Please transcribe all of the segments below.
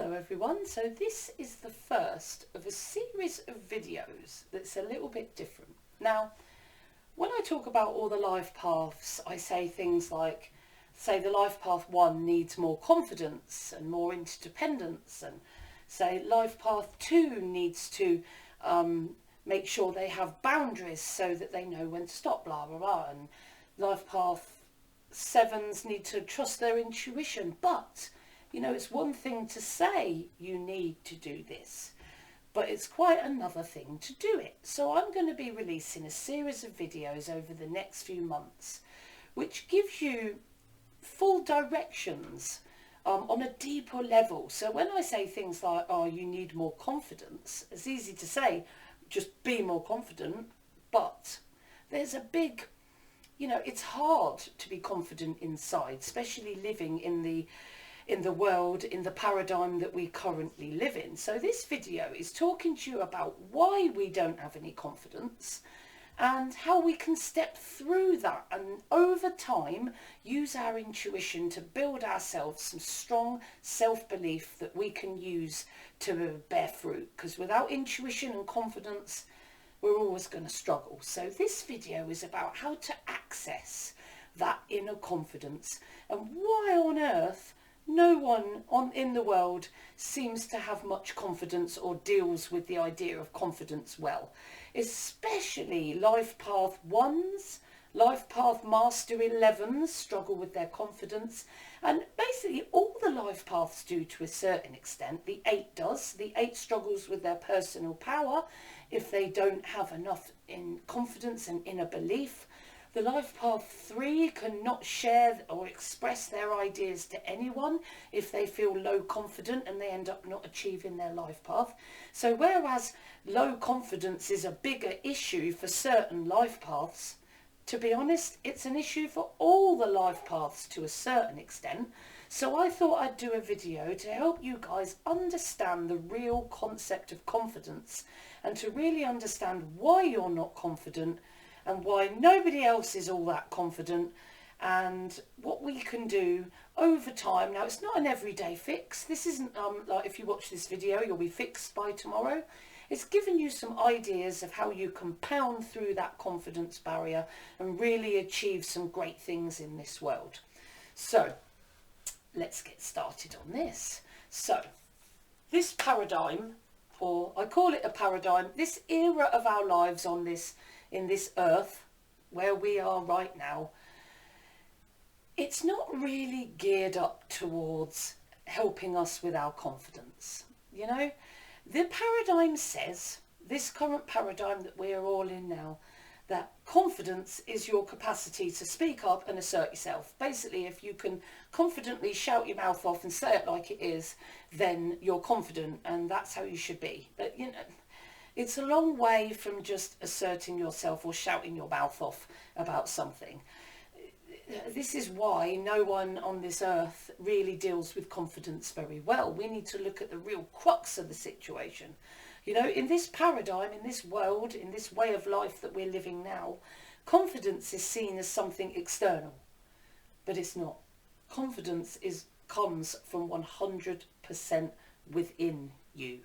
Hello everyone, so this is the first of a series of videos that's a little bit different. Now, when I talk about all the life paths, I say things like, say the life path 1 needs more confidence and more interdependence, and say life path 2 needs to make sure they have boundaries so that they know when to stop, blah blah blah, and life path 7s need to trust their intuition. But you know, it's one thing to say you need to do this, but it's quite another thing to do it. So I'm going to be releasing a series of videos over the next few months, which gives you full directions on a deeper level. So when I say things like, oh, you need more confidence, it's easy to say, just be more confident, but there's a big, you know, it's hard to be confident inside, especially living in the world, in the paradigm that we currently live in. So this video is talking to you about why we don't have any confidence and how we can step through that and over time use our intuition to build ourselves some strong self-belief that we can use to bear fruit, because without intuition and confidence we're always going to struggle. So this video is about how to access that inner confidence and why on earth no one in the world seems to have much confidence or deals with the idea of confidence well, especially life path 1s, life path master 11s struggle with their confidence, and basically all the life paths do to a certain extent. The 8 does. The 8 struggles with their personal power if they don't have enough in confidence and inner belief. The life path 3 cannot share or express their ideas to anyone if they feel low confident and they end up not achieving their life path. So whereas low confidence is a bigger issue for certain life paths, to be honest, it's an issue for all the life paths to a certain extent. So I thought I'd do a video to help you guys understand the real concept of confidence and to really understand why you're not confident and why nobody else is all that confident, and what we can do over time. Now, it's not an everyday fix. This isn't like if you watch this video you'll be fixed by tomorrow. It's giving you some ideas of how you can pound through that confidence barrier and really achieve some great things in this world. So let's get started on this. So this paradigm, or I call it a paradigm, this era of our lives on this in this earth where we are right now, it's not really geared up towards helping us with our confidence. You know, the paradigm says, this current paradigm that we are all in now, that confidence is your capacity to speak up and assert yourself. Basically, if you can confidently shout your mouth off and say it like it is, then you're confident, and that's how you should be. But you know, it's a long way from just asserting yourself or shouting your mouth off about something. This is why no one on this earth really deals with confidence very well. We need to look at the real crux of the situation. You know, in this paradigm, in this world, in this way of life that we're living now, confidence is seen as something external, but it's not. Confidence comes from 100% within you.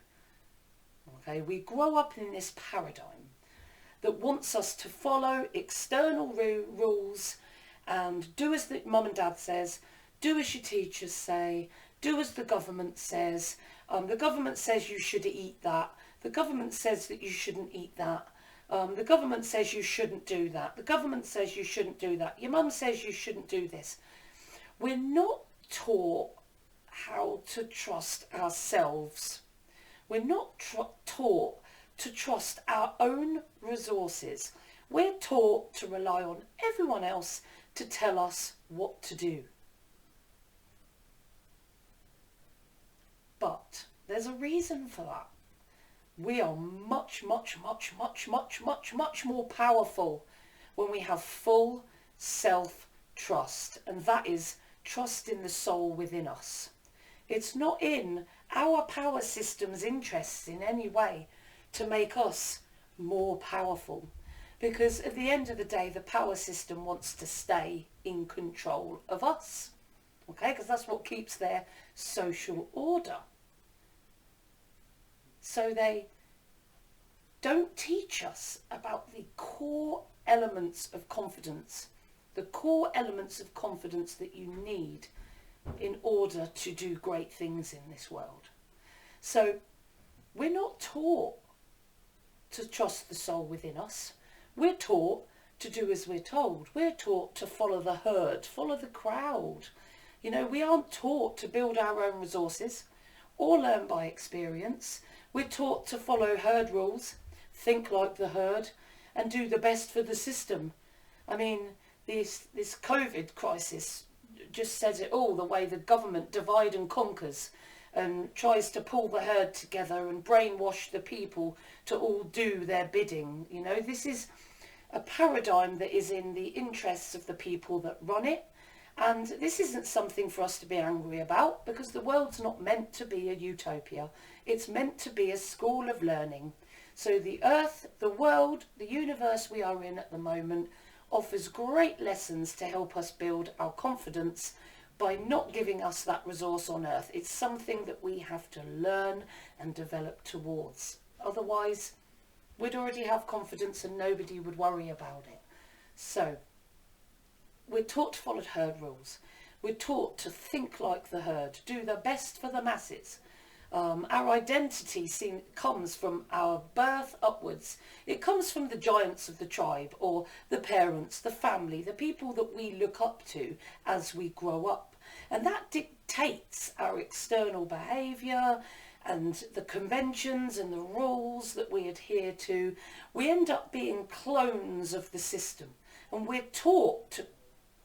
Okay, we grow up in this paradigm that wants us to follow external rules and do as the mum and dad says, do as your teachers say, do as the government says. The government says you should eat that. The government says that you shouldn't eat that. The government says you shouldn't do that. The government says you shouldn't do that. Your mum says you shouldn't do this. We're not taught how to trust ourselves. We're not taught to trust our own resources. We're taught to rely on everyone else to tell us what to do. But there's a reason for that. We are much more powerful when we have full self-trust, and that is trust in the soul within us. It's not in our power system's interests in any way to make us more powerful, because at the end of the day the power system wants to stay in control of us. Okay, because that's what keeps their social order. So they don't teach us about the core elements of confidence, the core elements of confidence that you need in order to do great things in this world. So we're not taught to trust the soul within us. We're taught to do as we're told. We're taught to follow the herd, follow the crowd. You know, we aren't taught to build our own resources or learn by experience. We're taught to follow herd rules, think like the herd, and do the best for the system. I mean, this COVID crisis just says it all, the way the government divide and conquers and tries to pull the herd together and brainwash the people to all do their bidding. You know, this is a paradigm that is in the interests of the people that run it. And this isn't something for us to be angry about, because the world's not meant to be a utopia. It's meant to be a school of learning. So the earth, the world, the universe we are in at the moment offers great lessons to help us build our confidence by not giving us that resource on earth. It's something that we have to learn and develop towards. Otherwise, we'd already have confidence and nobody would worry about it. So we're taught to follow herd rules. We're taught to think like the herd, do the best for the masses. Our identity comes from our birth upwards. It comes from the giants of the tribe, or the parents, the family, the people that we look up to as we grow up. And that dictates our external behaviour and the conventions and the rules that we adhere to. We end up being clones of the system, and we're taught to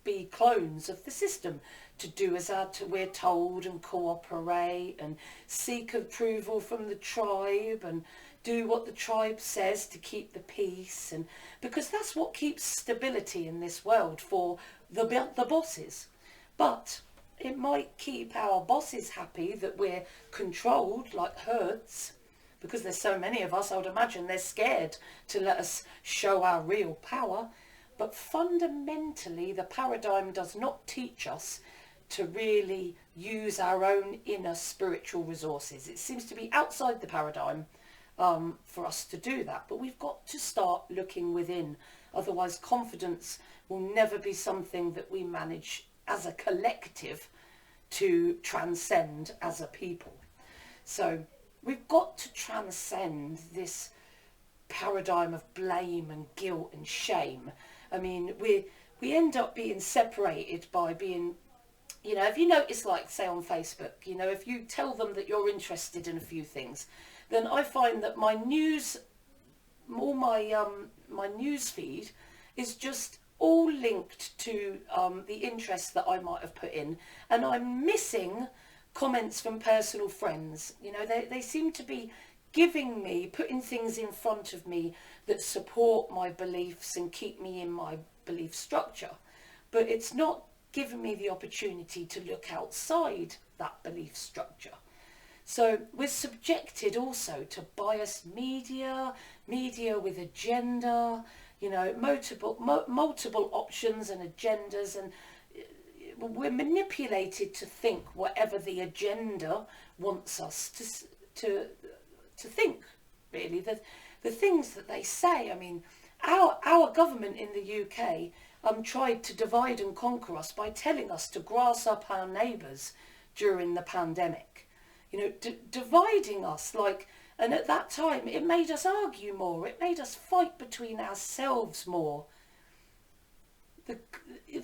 be clones of the system, to do as we're told and cooperate and seek approval from the tribe and do what the tribe says to keep the peace, and because that's what keeps stability in this world for the bosses. But it might keep our bosses happy that we're controlled like herds, because there's so many of us. I would imagine they're scared to let us show our real power. But fundamentally, the paradigm does not teach us to really use our own inner spiritual resources. It seems to be outside the paradigm for us to do that. But we've got to start looking within. Otherwise, confidence will never be something that we manage as a collective to transcend as a people. So we've got to transcend this paradigm of blame and guilt and shame. I mean, we end up being separated by being, you know, if you notice, like, say on Facebook, you know, if you tell them that you're interested in a few things, then I find that my news feed is just all linked to the interests that I might have put in, and I'm missing comments from personal friends. You know, they seem to be putting things in front of me that support my beliefs and keep me in my belief structure. But it's not giving me the opportunity to look outside that belief structure. So we're subjected also to biased media with agenda, you know, multiple options and agendas, and we're manipulated to think whatever the agenda wants us to think, really. The things that they say. I mean, our government in the UK tried to divide and conquer us by telling us to grass up our neighbours during the pandemic. You know, dividing us, like, and at that time it made us argue more. It made us fight between ourselves more. The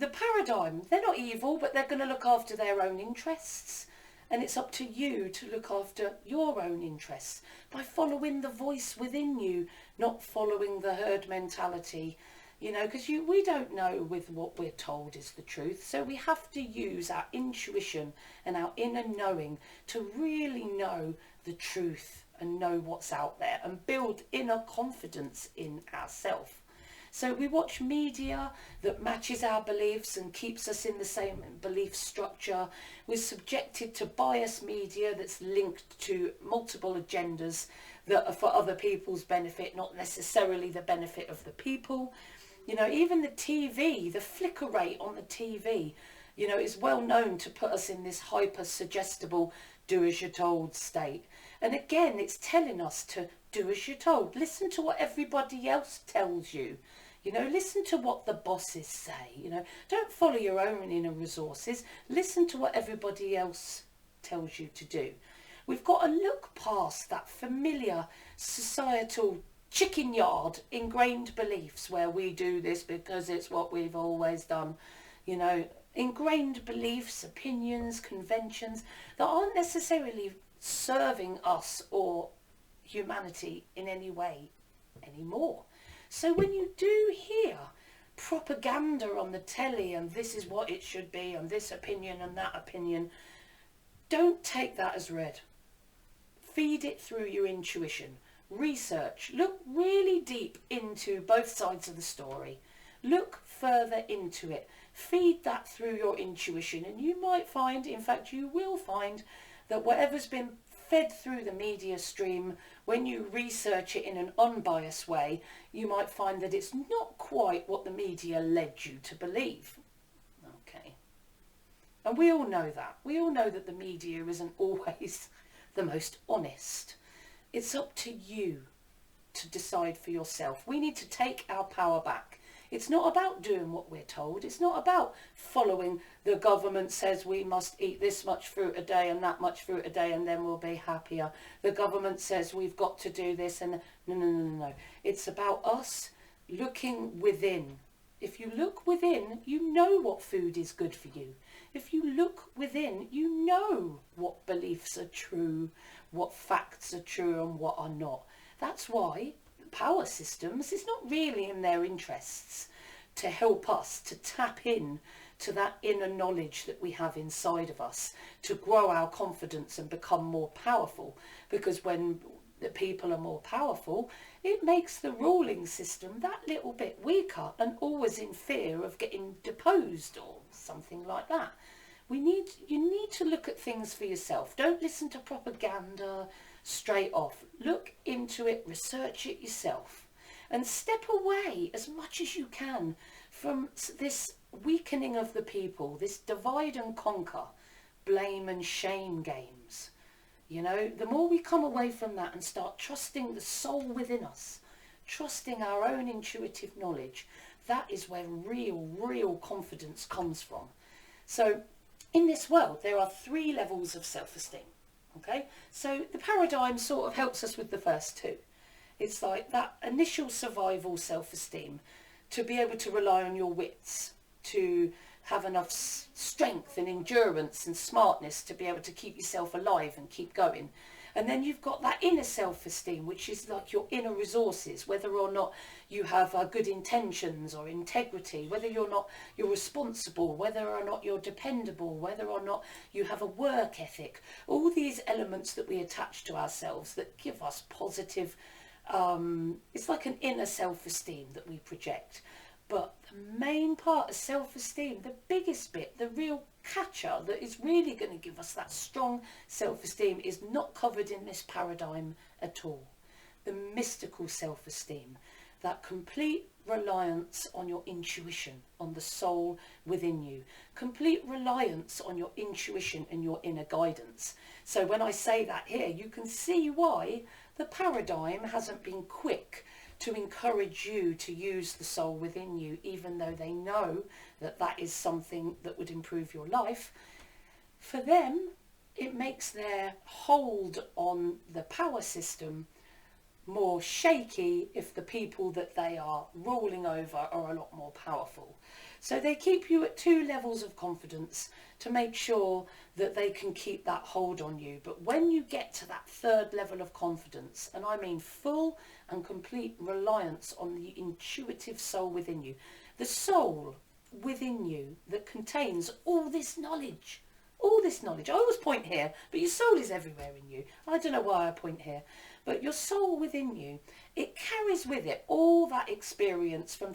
paradigm, they're not evil, but they're going to look after their own interests. And it's up to you to look after your own interests by following the voice within you, not following the herd mentality. You know, because we don't know with what we're told is the truth. So we have to use our intuition and our inner knowing to really know the truth and know what's out there and build inner confidence in ourselves. So we watch media that matches our beliefs and keeps us in the same belief structure. We're subjected to biased media that's linked to multiple agendas that are for other people's benefit, not necessarily the benefit of the people. You know, even the TV, the flicker rate on the TV, you know, is well known to put us in this hyper suggestible do as you're told state. And again, it's telling us to do as you're told. Listen to what everybody else tells you. You know, listen to what the bosses say. You know, don't follow your own inner resources. Listen to what everybody else tells you to do. We've got to look past that familiar societal chicken yard ingrained beliefs where we do this because it's what we've always done. You know, ingrained beliefs, opinions, conventions that aren't necessarily serving us or humanity in any way anymore. So when you do hear propaganda on the telly and this is what it should be and this opinion and that opinion, don't take that as read. Feed it through your intuition. Research. Look really deep into both sides of the story. Look further into it. Feed that through your intuition, and you might find, in fact you will find, that whatever's been fed through the media stream, when you research it in an unbiased way, you might find that it's not quite what the media led you to believe. Okay. And we all know that. We all know that the media isn't always the most honest. It's up to you to decide for yourself. We need to take our power back. It's not about doing what we're told. It's not about following the government says we must eat this much fruit a day and that much fruit a day and then we'll be happier. The government says we've got to do this and no. It's about us looking within. If you look within, you know what food is good for you. If you look within, you know what beliefs are true, what facts are true and what are not. That's why power systems, it's not really in their interests to help us to tap in to that inner knowledge that we have inside of us, to grow our confidence and become more powerful. Because when the people are more powerful, it makes the ruling system that little bit weaker and always in fear of getting deposed or something like that. You need to look at things for yourself. Don't listen to propaganda straight off. Look into it, research it yourself, and step away as much as you can from this weakening of the people, this divide and conquer, blame and shame games. You know, the more we come away from that and start trusting the soul within us, trusting our own intuitive knowledge, that is where real confidence comes from. So in this world, there are 3 levels of self-esteem. Okay, so the paradigm sort of helps us with the first 2. It's like that initial survival self-esteem, to be able to rely on your wits, to have enough strength and endurance and smartness to be able to keep yourself alive and keep going. And then you've got that inner self-esteem, which is like your inner resources, whether or not you have good intentions or integrity, whether you're responsible, whether or not you're dependable, whether or not you have a work ethic. All these elements that we attach to ourselves that give us positive, it's like an inner self-esteem that we project. But the main part of self-esteem, the biggest bit, the real catcher that is really going to give us that strong self-esteem, is not covered in this paradigm at all. The mystical self-esteem, that complete reliance on your intuition, on the soul within you, complete reliance on your intuition and your inner guidance. So when I say that here, you can see why the paradigm hasn't been quick to encourage you to use the soul within you, even though they know that that is something that would improve your life. For them, it makes their hold on the power system more shaky if the people that they are ruling over are a lot more powerful. So they keep you at 2 levels of confidence to make sure that they can keep that hold on you. But when you get to that 3rd level of confidence, and I mean full and complete reliance on the intuitive soul within you, the soul within you that contains all this knowledge, I always point here, but your soul is everywhere in you. I don't know why I point here, but your soul within you, it carries with it all that experience from,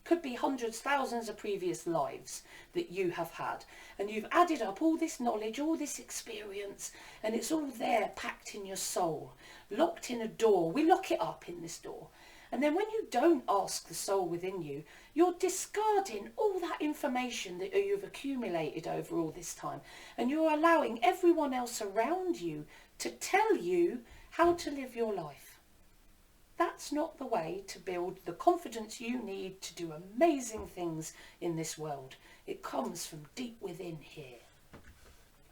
could be hundreds, thousands of previous lives that you have had, and you've added up all this knowledge, all this experience, and it's all there packed in your soul, locked in a door. We lock it up in this door, And then when you don't ask the soul within you, you're discarding all that information that you've accumulated over all this time. And you're allowing everyone else around you to tell you how to live your life. That's not the way to build the confidence you need to do amazing things in this world. It comes from deep within here.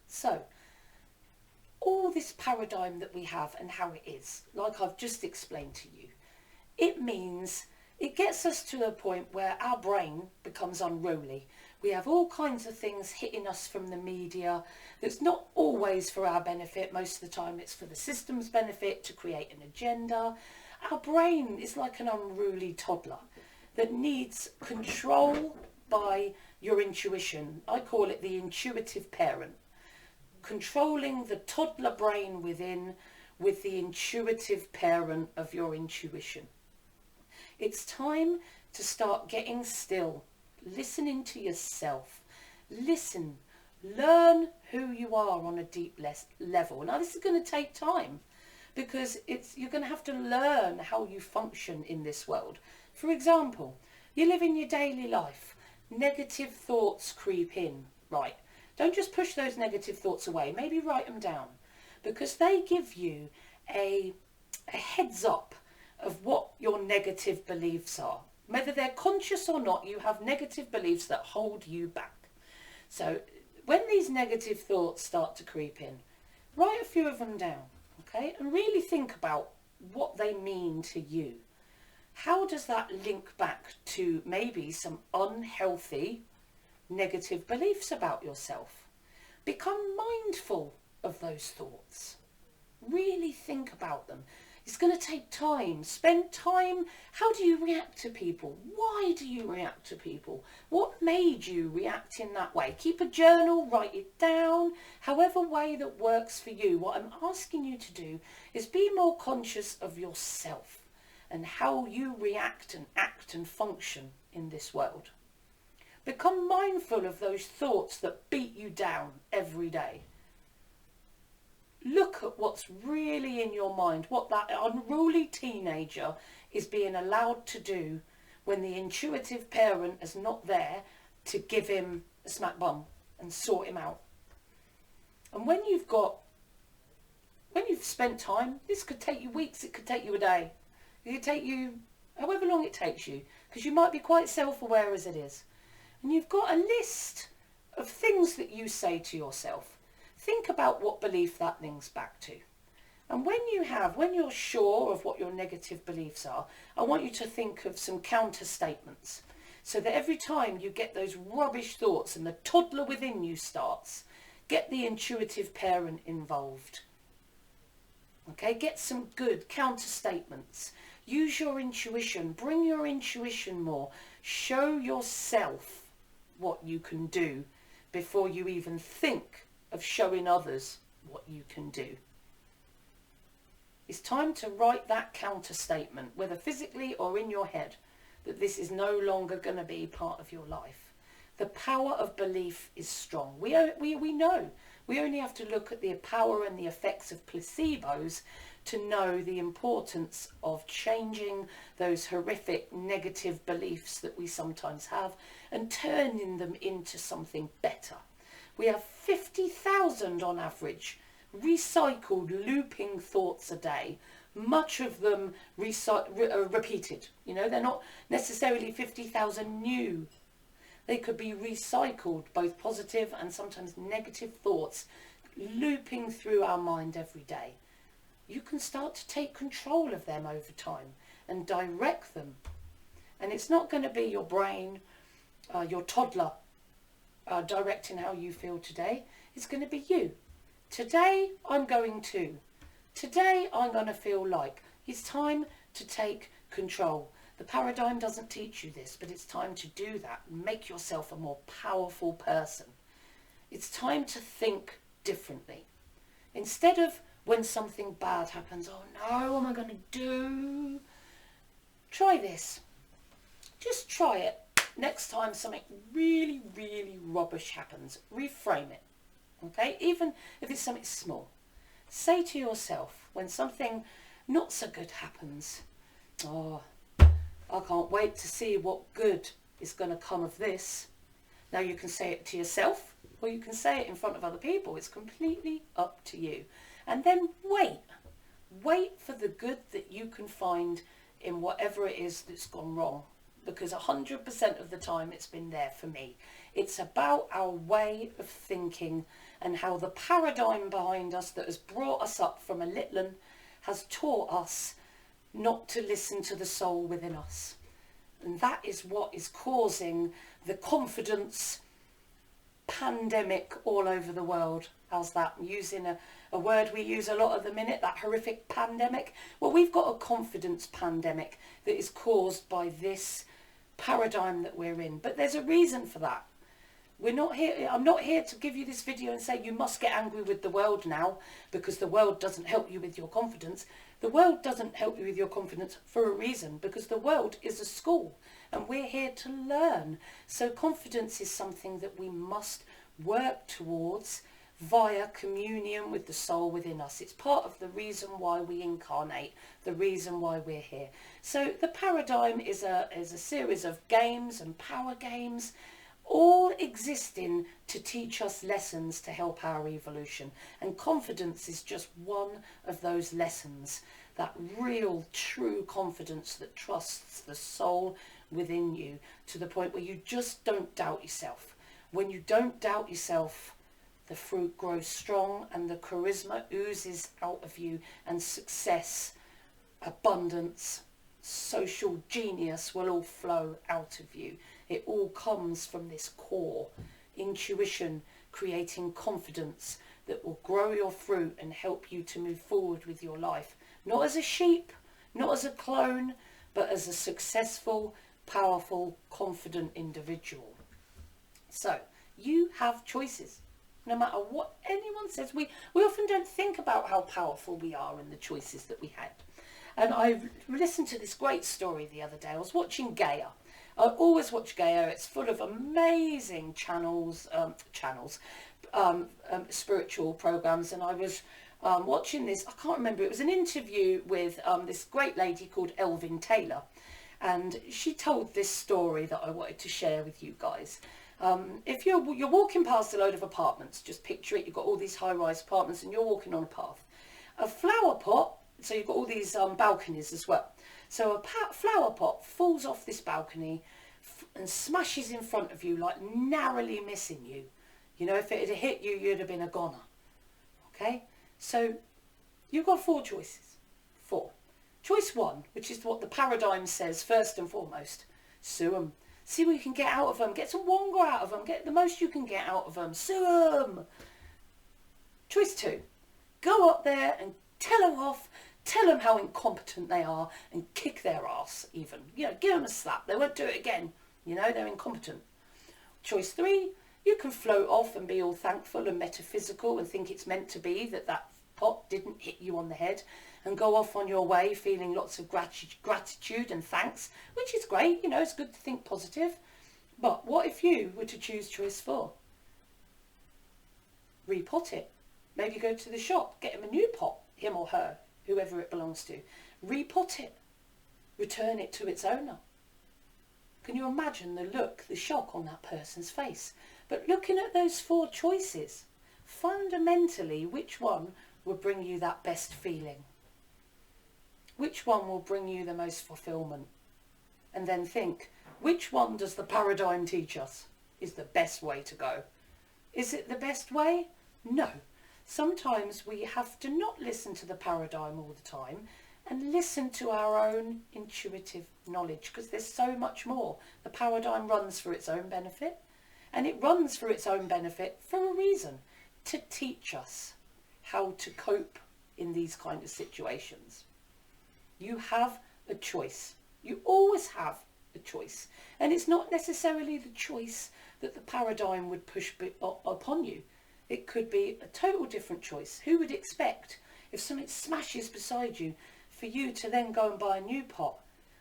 So, all this paradigm that we have and how it is, like I've just explained to you, it means it gets us to a point where our brain becomes unruly. We have all kinds of things hitting us from the media that's not always for our benefit. Most of the time it's for the system's benefit to create an agenda. Our brain is like an unruly toddler that needs control by your intuition. I call it the intuitive parent. Controlling the toddler brain within with the intuitive parent of your intuition. It's time to start getting still, listening to yourself. Listen, learn who you are on a deep level. Now this is going to take time because you're going to have to learn how you function in this world. For example, you live in your daily life. Negative thoughts creep in, right? Don't just push those negative thoughts away. Maybe write them down because they give you a heads up of what your negative beliefs are. Whether they're conscious or not, you have negative beliefs that hold you back. So when these negative thoughts start to creep in, write a few of them down, okay? And really think about what they mean to you. How does that link back to maybe some unhealthy negative beliefs about yourself? Become mindful of those thoughts. Really think about them. It's going to take time. Spend time. How do you react to people? Why do you react to people? What made you react in that way? Keep a journal, write it down, however way that works for you. What I'm asking you to do is be more conscious of yourself and how you react and act and function in this world. Become mindful of those thoughts that beat you down every day. Look at what's really in your mind, what that unruly teenager is being allowed to do when the intuitive parent is not there to give him a smack bum and sort him out. And when you've spent time, this could take you weeks, it could take you a day. It could take you however long it takes you, because you might be quite self-aware as it is. And you've got a list of things that you say to yourself. Think about what belief that links back to. And when you're sure of what your negative beliefs are, I want you to think of some counter statements. So that every time you get those rubbish thoughts and the toddler within you starts, get the intuitive parent involved. Okay, get some good counter statements. Use your intuition. Bring your intuition more. Show yourself what you can do before you even think of showing others what you can do. It's time to write that counter statement, whether physically or in your head, that this is no longer going to be part of your life. The power of belief is strong. We know. We only have to look at the power and the effects of placebos to know the importance of changing those horrific negative beliefs that we sometimes have and turning them into something better. We have 50,000 on average recycled looping thoughts a day, much of them repeated. You know, they're not necessarily 50,000 new. They could be recycled, both positive and sometimes negative thoughts looping through our mind every day. You can start to take control of them over time and direct them. And it's not going to be your brain, your toddler, directing how you feel today. It's going to be you. Today I'm going to feel like. It's time to take control. The paradigm doesn't teach you this, but it's time to do that and make yourself a more powerful person. It's time to think differently. Instead of when something bad happens, oh no, what am I going to do? Try this. Just try it. Next time something really, really rubbish happens, reframe it. Okay? Even if it's something small. Say to yourself, when something not so good happens, oh, I can't wait to see what good is going to come of this. Now you can say it to yourself or you can say it in front of other people. It's completely up to you. And then wait. Wait for the good that you can find in whatever it is that's gone wrong. Because 100% of the time it's been there for me. It's about our way of thinking and how the paradigm behind us that has brought us up from a little one has taught us not to listen to the soul within us. And that is what is causing the confidence pandemic all over the world. How's that? I'm using a word we use a lot at the minute, that horrific pandemic. Well, we've got a confidence pandemic that is caused by this paradigm that we're in. But there's a reason for that. We're not here. I'm not here to give you this video and say you must get angry with the world now because the world doesn't help you with your confidence. The world doesn't help you with your confidence for a reason, because the world is a school and we're here to learn. So confidence is something that we must work towards via communion with the soul within us. It's part of the reason why we incarnate, the reason why we're here. So the paradigm is a series of games and power games, all existing to teach us lessons to help our evolution. And confidence is just one of those lessons, that real true confidence that trusts the soul within you to the point where you just don't doubt yourself. When you don't doubt yourself, the fruit grows strong and the charisma oozes out of you, and success, abundance, social genius will all flow out of you. It all comes from this core intuition, creating confidence that will grow your fruit and help you to move forward with your life. Not as a sheep, not as a clone, but as a successful, powerful, confident individual. So you have choices. No matter what anyone says, we often don't think about how powerful we are in the choices that we had. And I listened to this great story the other day. I was watching Gaia. I always watch Gaia. It's full of amazing spiritual programs. And I was watching this, I can't remember, it was an interview with this great lady called Elvin Taylor. And she told this story that I wanted to share with you guys. If you're walking past a load of apartments, just picture it, you've got all these high-rise apartments and you're walking on a path. A flower pot, so you've got all these balconies as well. So a flower pot falls off this balcony and smashes in front of you, like narrowly missing you. You know, if it had hit you, you'd have been a goner. Okay? So you've got 4 choices. 4. Choice 1, which is what the paradigm says first and foremost, sue them. See what you can get out of them. Get some wonga out of them. Get the most you can get out of them. Sue them. Choice 2, go up there and tell them off. Tell them how incompetent they are and kick their ass even. You know, give them a slap. They won't do it again. You know, they're incompetent. Choice 3, you can float off and be all thankful and metaphysical and think it's meant to be that that pot didn't hit you on the head, and go off on your way feeling lots of gratitude and thanks, which is great. You know, it's good to think positive. But what if you were to choose choice 4? Repot it. Maybe go to the shop, get him a new pot, him or her, whoever it belongs to. Repot it. Return it to its owner. Can you imagine the look, the shock on that person's face? But looking at those 4 choices, fundamentally, which one will bring you that best feeling? Which one will bring you the most fulfillment? And then think, which one does the paradigm teach us is the best way to go? Is it the best way? No. Sometimes we have to not listen to the paradigm all the time and listen to our own intuitive knowledge, because there's so much more. The paradigm runs for its own benefit, and it runs for its own benefit for a reason, to teach us how to cope in these kind of situations. You have a choice. You always have a choice. And it's not necessarily the choice that the paradigm would push upon you. It could be a total different choice. Who would expect, if something smashes beside you, for you to then go and buy a new pot,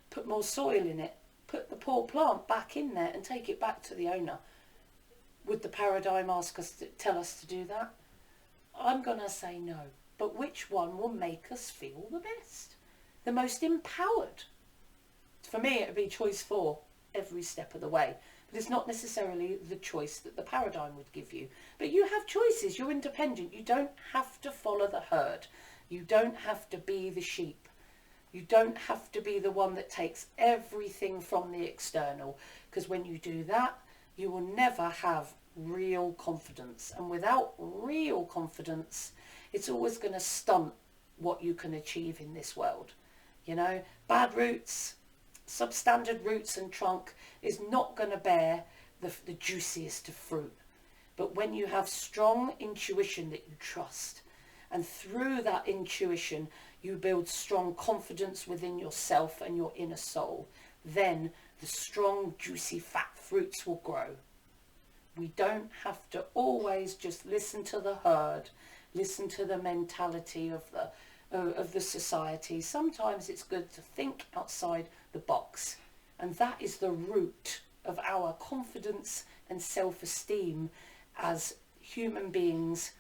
put more soil in it, put the poor plant back in there and take it back to the owner? Would the paradigm tell us to do that? I'm going to say no. But which one will make us feel the best? The most empowered For me, it would be choice 4 every step of the way. But it's not necessarily the choice that the paradigm would give you. But you have choices. You're independent. You don't have to follow the herd. You don't have to be the sheep. You don't have to be the one that takes everything from the external. Because when you do that, you will never have real confidence. And without real confidence, it's always going to stunt what you can achieve in this world. You know, bad roots, substandard roots and trunk is not going to bear the juiciest of fruit. But when you have strong intuition that you trust, and through that intuition you build strong confidence within yourself and your inner soul, then the strong, juicy, fat fruits will grow. We don't have to always just listen to the herd, listen to the mentality of the society. Sometimes it's good to think outside the box, and that is the root of our confidence and self-esteem as human beings,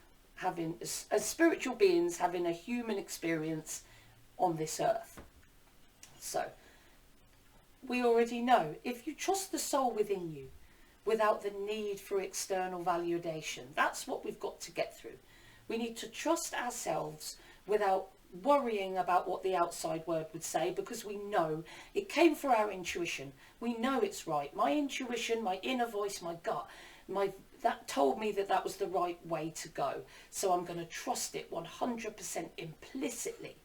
as spiritual beings having a human experience on this earth. So we already know, if you trust the soul within you without the need for external validation, that's what we've got to get through. We need to trust ourselves without worrying about what the outside world would say, because we know it came through our intuition. We know it's right. My intuition, my inner voice, my gut, that told me that was the right way to go. So I'm going to trust it 100% implicitly.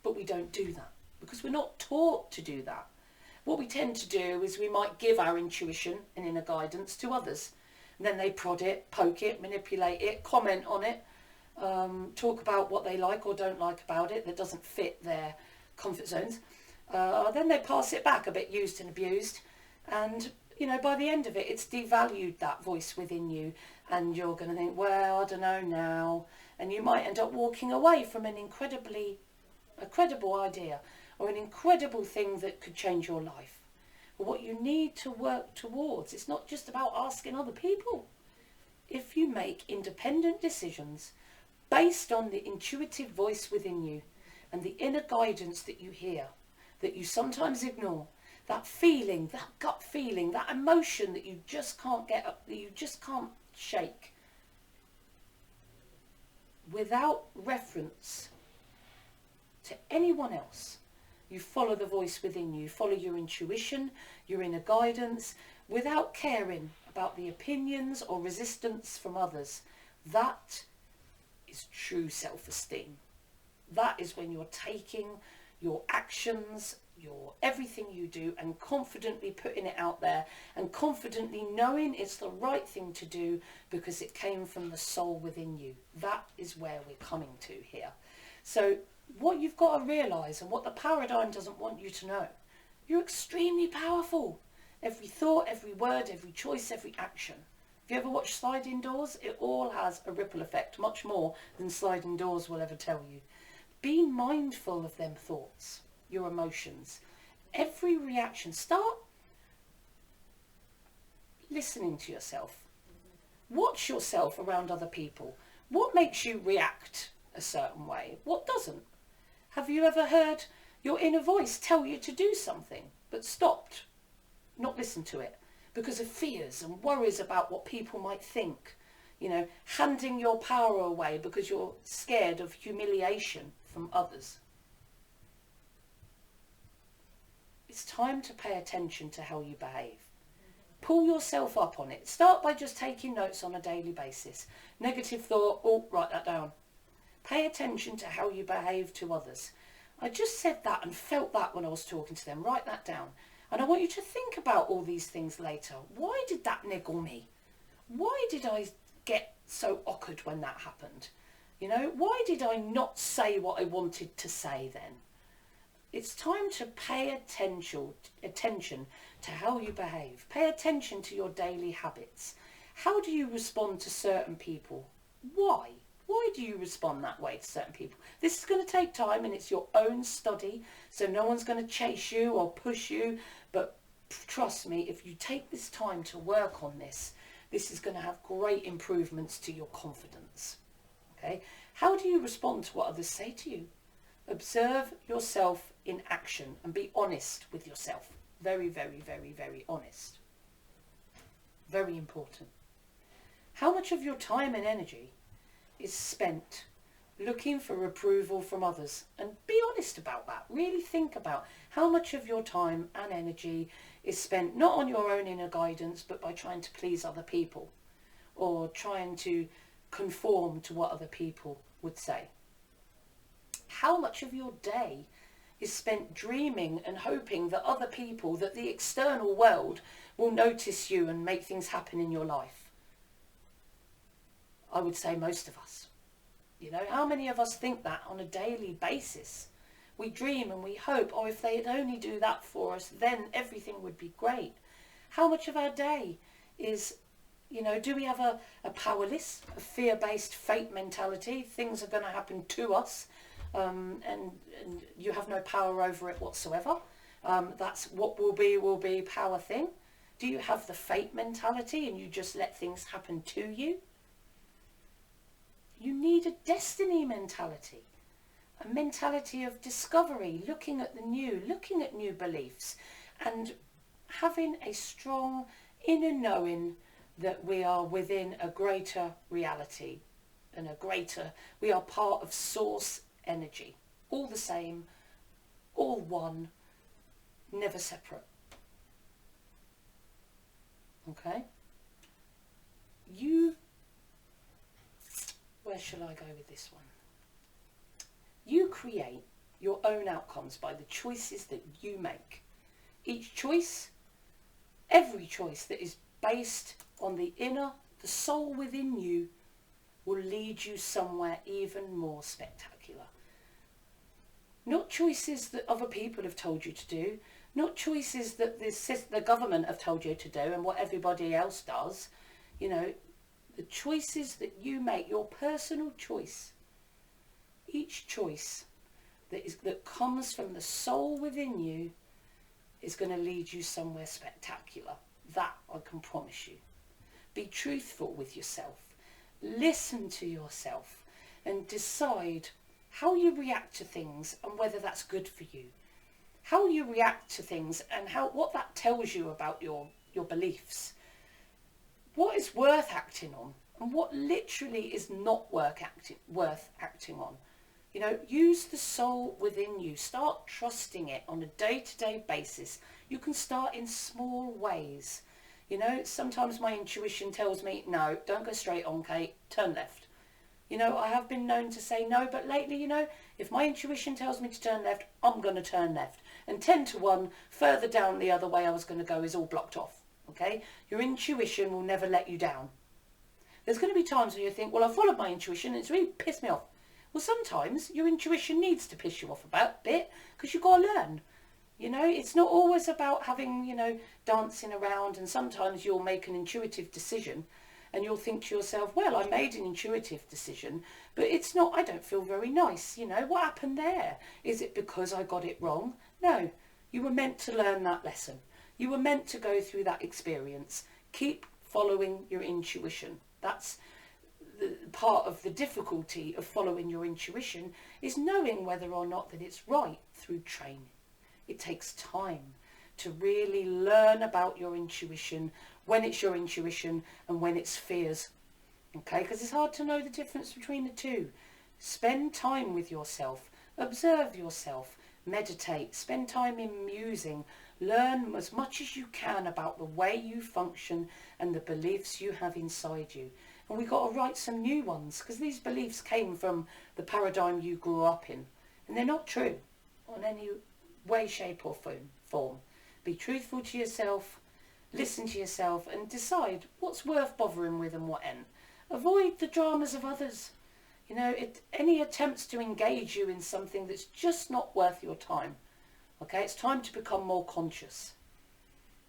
But we don't do that because we're not taught to do that. What we tend to do is we might give our intuition and inner guidance to others. And then they prod it, poke it, manipulate it, comment on it, talk about what they like or don't like about it that doesn't fit their comfort zones. Then they pass it back a bit used and abused. And, you know, by the end of it, it's devalued that voice within you. And you're going to think, well, I don't know now. And you might end up walking away from a credible idea or an incredible thing that could change your life. But what you need to work towards, it's not just about asking other people. If you make independent decisions based on the intuitive voice within you and the inner guidance that you hear, that you sometimes ignore, that feeling, that gut feeling, that emotion that you just can't get up, that you just can't shake, without reference to anyone else, you follow the voice within you, follow your intuition, your inner guidance, without caring about the opinions or resistance from others. That is true self-esteem. That is when you're taking your actions, your everything you do, and confidently putting it out there, and confidently knowing it's the right thing to do because it came from the soul within you. That is where we're coming to here. So what you've got to realise, and what the paradigm doesn't want you to know, you're extremely powerful. Every thought, every word, every choice, every action. Have you ever watched sliding doors? It all has a ripple effect, much more than sliding doors will ever tell you. Be mindful of them thoughts, your emotions, every reaction. Start listening to yourself. Watch yourself around other people. What makes you react a certain way? What doesn't? Have you ever heard your inner voice tell you to do something but stopped, not listened to it because of fears and worries about what people might think? You know, handing your power away because you're scared of humiliation from others. It's time to pay attention to how you behave. Pull yourself up on it. Start by just taking notes on a daily basis. Negative thought, oh, write that down. Pay attention to how you behave to others. I just said that and felt that when I was talking to them. Write that down. And I want you to think about all these things later. Why did that niggle me? Why did I get so awkward when that happened? You know, why did I not say what I wanted to say then? It's time to pay attention to how you behave. Pay attention to your daily habits. How do you respond to certain people? Why? Why do you respond that way to certain people? This is going to take time, and it's your own study, so no one's going to chase you or push you. But trust me, if you take this time to work on this, this is going to have great improvements to your confidence. Okay? How do you respond to what others say to you? Observe yourself in action and be honest with yourself. Very, very, very, very honest. Very important. How much of your time and energy is spent looking for approval from others? And be honest about that. Really think about how much of your time and energy is spent not on your own inner guidance, but by trying to please other people or trying to conform to what other people would say. How much of your day is spent dreaming and hoping that other people, that the external world will notice you and make things happen in your life? I would say most of us. You know, how many of us think that on a daily basis? We dream and we hope, oh, if they'd only do that for us, then everything would be great. How much of our day is, you know, do we have a powerless, a fear-based fate mentality? Things are going to happen to us, and you have no power over it whatsoever. That's what will be power thing. Do you have the fate mentality and you just let things happen to you? You need a destiny mentality, a mentality of discovery, looking at the new, looking at new beliefs, and having a strong inner knowing that we are within a greater reality and we are part of source energy, all the same, all one, never separate. Okay? Where shall I go with this one? You create your own outcomes by the choices that you make. Each choice, every choice that is based on the inner, the soul within you, will lead you somewhere even more spectacular. Not choices that other people have told you to do, not choices that the government have told you to do and what everybody else does. You know, the choices that you make, your personal choice. Each choice that comes from the soul within you is going to lead you somewhere spectacular. That I can promise you. Be truthful with yourself. Listen to yourself and decide how you react to things and whether that's good for you. How you react to things and what that tells you about your beliefs. What is worth acting on and what literally is not worth acting on. You know, use the soul within you. Start trusting it on a day-to-day basis. You can start in small ways. You know, sometimes my intuition tells me, no, don't go straight on, Kate, turn left. You know, I have been known to say no, but lately, you know, if my intuition tells me to turn left, I'm going to turn left. And 10 to 1, further down the other way I was going to go is all blocked off. Okay? Your intuition will never let you down. There's going to be times where you think, well, I followed my intuition and it's really pissed me off. Well, sometimes your intuition needs to piss you off a bit because you've got to learn. You know, it's not always about having, you know, dancing around, and sometimes you'll make an intuitive decision and you'll think to yourself, well, I made an intuitive decision, but it's not, I don't feel very nice. You know, what happened there? Is it because I got it wrong? No, you were meant to learn that lesson. You were meant to go through that experience. Keep following your intuition. That's the part of the difficulty of following your intuition, is knowing whether or not that it's right through training. It takes time to really learn about your intuition, when it's your intuition and when it's fears. Okay, because it's hard to know the difference between the two. Spend time with yourself, observe yourself, meditate, spend time in musing, learn as much as you can about the way you function and the beliefs you have inside you. And we've got to write some new ones, because these beliefs came from the paradigm you grew up in, and they're not true on any way, shape or form. Be truthful to yourself, listen to yourself and decide what's worth bothering with and what ain't. Avoid the dramas of others. You know, any attempts to engage you in something that's just not worth your time. Okay, it's time to become more conscious.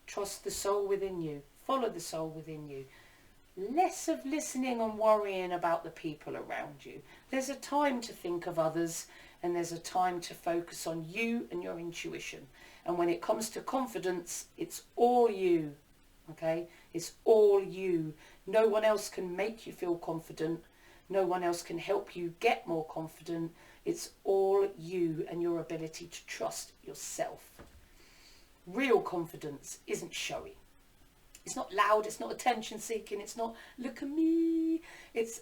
Trust the soul within you. Follow the soul within you. Less of listening and worrying about the people around you. There's a time to think of others, and there's a time to focus on you and your intuition. And when it comes to confidence, it's all you. Okay? It's all you. No one else can make you feel confident. No one else can help you get more confident. It's all you and your ability to trust yourself. Real confidence isn't showy. It's not loud, it's not attention seeking, it's not look at me.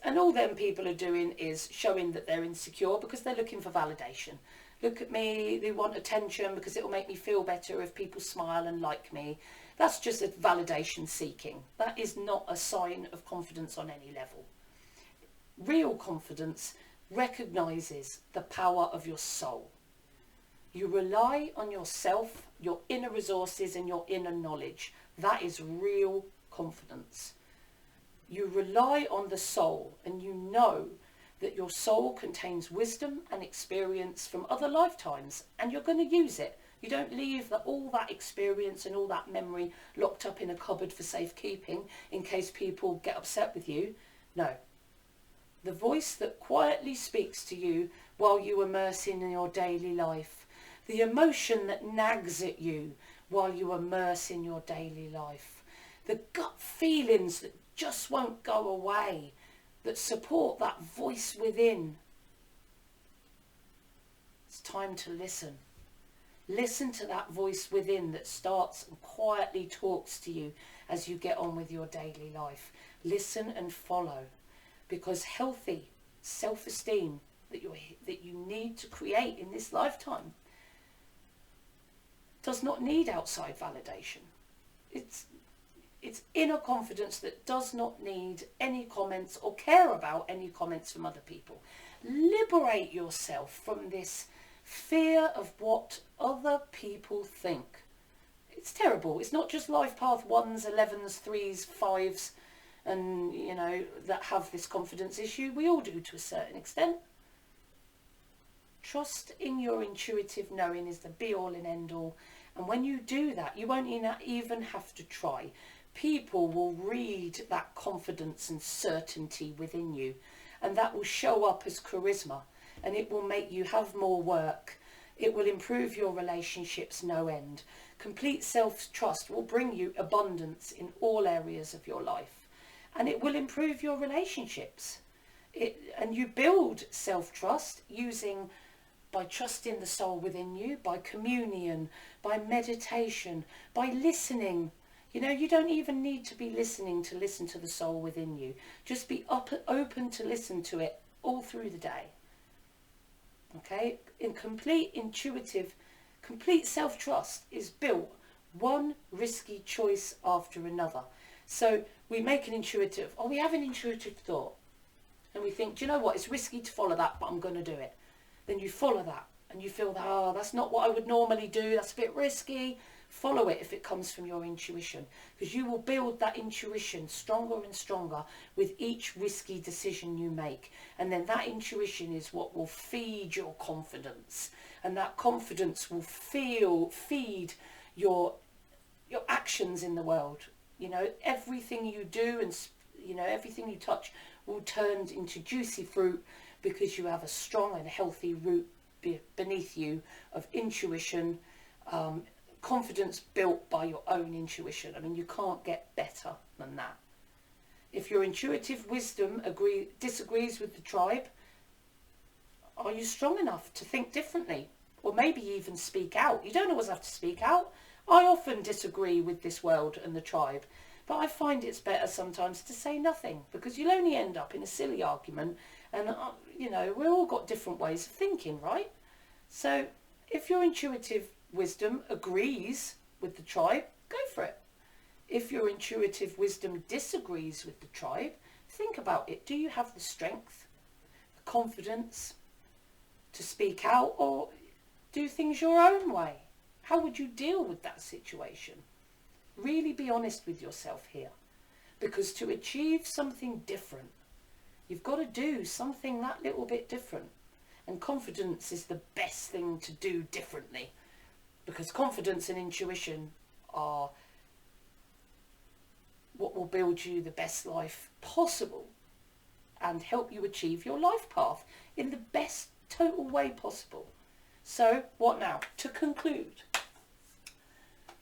And all them people are doing is showing that they're insecure because they're looking for validation. Look at me, they want attention because it will make me feel better if people smile and like me. That's just a validation seeking. That is not a sign of confidence on any level. Real confidence recognises the power of your soul. You rely on yourself, your inner resources and your inner knowledge. That is real confidence. You rely on the soul, and you know that your soul contains wisdom and experience from other lifetimes, and you're going to use it. You don't leave all that experience and all that memory locked up in a cupboard for safekeeping in case people get upset with you. No. The voice that quietly speaks to you while you immerse in your daily life. The emotion that nags at you while you immerse in your daily life. The gut feelings that just won't go away, that support that voice within. It's time to listen. Listen to that voice within that starts and quietly talks to you as you get on with your daily life. Listen and follow, because healthy self-esteem that you need to create in this lifetime does not need outside validation. It's inner confidence that does not need any comments or care about any comments from other people. Liberate yourself from this fear of what other people think. It's terrible. It's not just life path 1s, 11s, 3s, 5s and that have this confidence issue. We all do to a certain extent. Trust in your intuitive knowing is the be all and end all. And when you do that, you won't even have to try. People will read that confidence and certainty within you, and that will show up as charisma, and it will make you have more work. It will improve your relationships no end. Complete self-trust will bring you abundance in all areas of your life, and it will improve your relationships. And you build self-trust by trusting the soul within you, by communion, by meditation, by listening. You don't even need to be listening to listen to the soul within you. Just be open to listen to it all through the day. Okay? In complete self-trust is built one risky choice after another. So we have an intuitive thought. And we think, do you know what? It's risky to follow that, but I'm going to do it. Then you follow that and you feel that, that's not what I would normally do. That's a bit risky. Follow it if it comes from your intuition, because you will build that intuition stronger and stronger with each risky decision you make. And then that intuition is what will feed your confidence, and that confidence will feed your actions in the world. Everything you do and everything you touch will turn into juicy fruit, because you have a strong and healthy root beneath you of intuition, confidence built by your own intuition. I mean, you can't get better than that. If your intuitive wisdom disagrees with the tribe, are you strong enough to think differently? Or maybe even speak out? You don't always have to speak out. I often disagree with this world and the tribe, but I find it's better sometimes to say nothing, because you'll only end up in a silly argument. And, we've all got different ways of thinking, right? So if your intuitive wisdom agrees with the tribe, go for it. If your intuitive wisdom disagrees with the tribe, think about it. Do you have the strength, the confidence to speak out, or do things your own way? How would you deal with that situation? Really be honest with yourself here, because to achieve something different, you've got to do something that little bit different. And confidence is the best thing to do differently, because confidence and intuition are what will build you the best life possible and help you achieve your life path in the best total way possible. So what now? To conclude,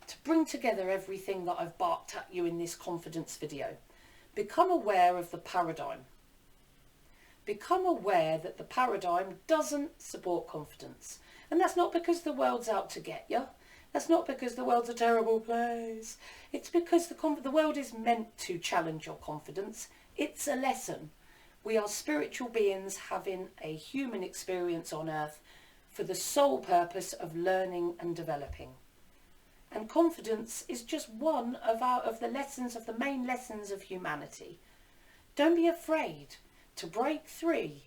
to bring together everything that I've barked at you in this confidence video, become aware of the paradigm. become aware that the paradigm doesn't support confidence. And that's not because the world's out to get you. That's not because the world's a terrible place. It's because the world is meant to challenge your confidence. It's a lesson. We are spiritual beings having a human experience on earth for the sole purpose of learning and developing. And confidence is just one of the lessons, of the main lessons of humanity. Don't be afraid to break free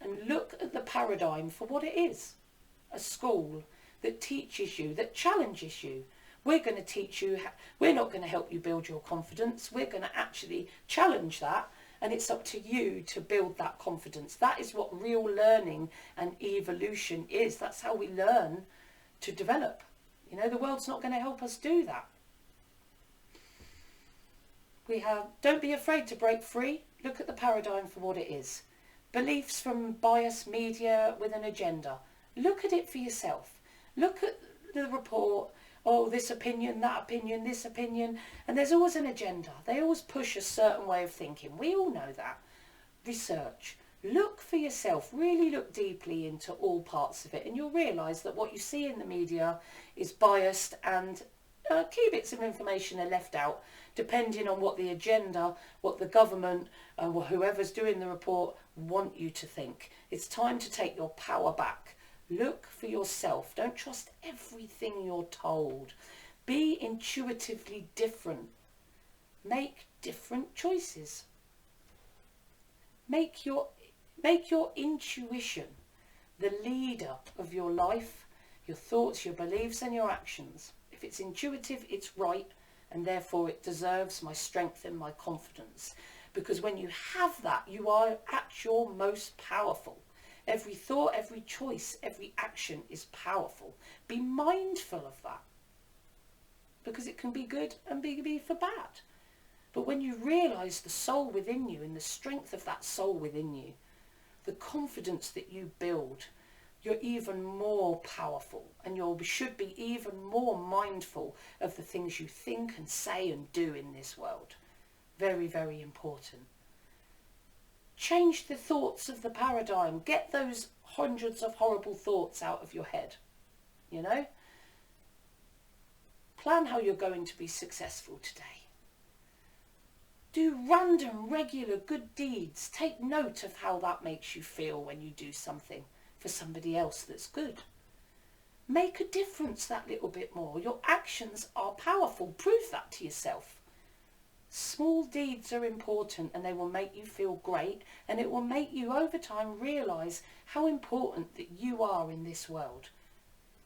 and look at the paradigm for what it is. A school that teaches you, that challenges you. We're going to teach you, we're not going to help you build your confidence. We're going to actually challenge that, and it's up to you to build that confidence. That is what real learning and evolution is. That's how we learn to develop. You know, the world's not going to help us do that. Don't be afraid to break free. Look at the paradigm for what it is. Beliefs from biased media with an agenda. Look at it for yourself. Look at the report. Oh, this opinion, that opinion, this opinion. And there's always an agenda. They always push a certain way of thinking. We all know that. Research. Look for yourself. Really look deeply into all parts of it. And you'll realise that what you see in the media is biased, and key bits of information are left out depending on what the agenda, what the government, or whoever's doing the report want you to think. It's time to take your power back. Look for yourself. Don't trust everything you're told. Be intuitively different. Make different choices. Make your intuition the leader of your life, your thoughts, your beliefs and your actions. If it's intuitive, it's right, and therefore it deserves my strength and my confidence. Because when you have that, you are at your most powerful. Every thought, every choice, every action is powerful. Be mindful of that, because it can be good and be for bad. But when you realise the soul within you and the strength of that soul within you, the confidence that you build, you're even more powerful, and you should be even more mindful of the things you think and say and do in this world. Very, very important. Change the thoughts of the paradigm. Get those hundreds of horrible thoughts out of your head. You know? Plan how you're going to be successful today. Do random, regular good deeds. Take note of how that makes you feel when you do something for somebody else that's good. Make a difference that little bit more. Your actions are powerful. Prove that to yourself. Small deeds are important, and they will make you feel great, and it will make you over time realise how important that you are in this world.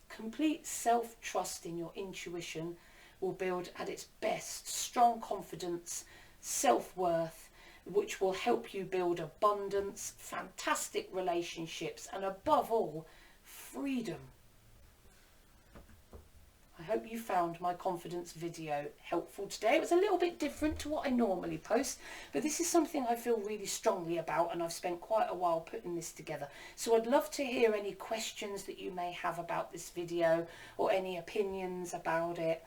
Complete self-trust in your intuition will build at its best strong confidence, self-worth, which will help you build abundance, fantastic relationships, and above all, freedom. I hope you found my confidence video helpful today. It was a little bit different to what I normally post, but this is something I feel really strongly about, and I've spent quite a while putting this together. So I'd love to hear any questions that you may have about this video, or any opinions about it.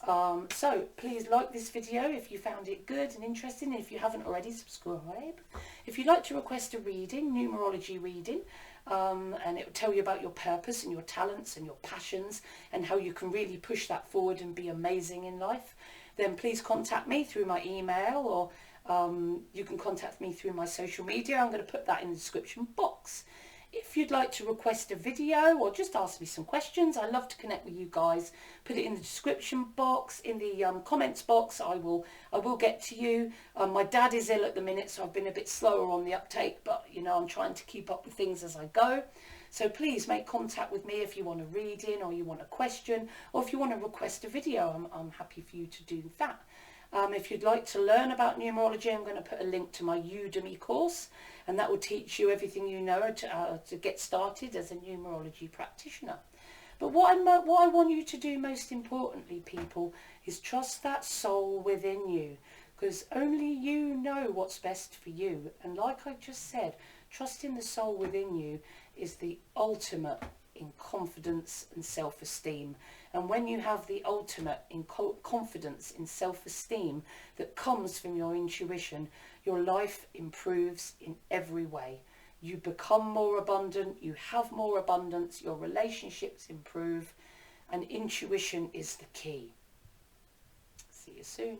So please like this video if you found it good and interesting, and if you haven't already, subscribe. If you'd like to request a reading, numerology reading, and it will tell you about your purpose and your talents and your passions and how you can really push that forward and be amazing in life, then please contact me through my email, or you can contact me through my social media. I'm going to put that in the description box. If you'd like to request a video or just ask me some questions, I love to connect with you guys. Put it in the description box, in the comments box. I will get to you. My dad is ill at the minute, so I've been a bit slower on the uptake, but you know, I'm trying to keep up with things as I go. So please make contact with me if you want a reading, or you want a question, or if you want to request a video. I'm happy for you to do that. If you'd like to learn about numerology, I'm going to put a link to my Udemy course, and that will teach you everything you know to get started as a numerology practitioner. But what I want you to do most importantly, people, is trust that soul within you, because only you know what's best for you. And like I just said, trusting the soul within you is the ultimate in confidence and self-esteem. And when you have the ultimate in confidence in self-esteem that comes from your intuition, your life improves in every way. you become more abundant, you have more abundance, your relationships improve, and intuition is the key. See you soon.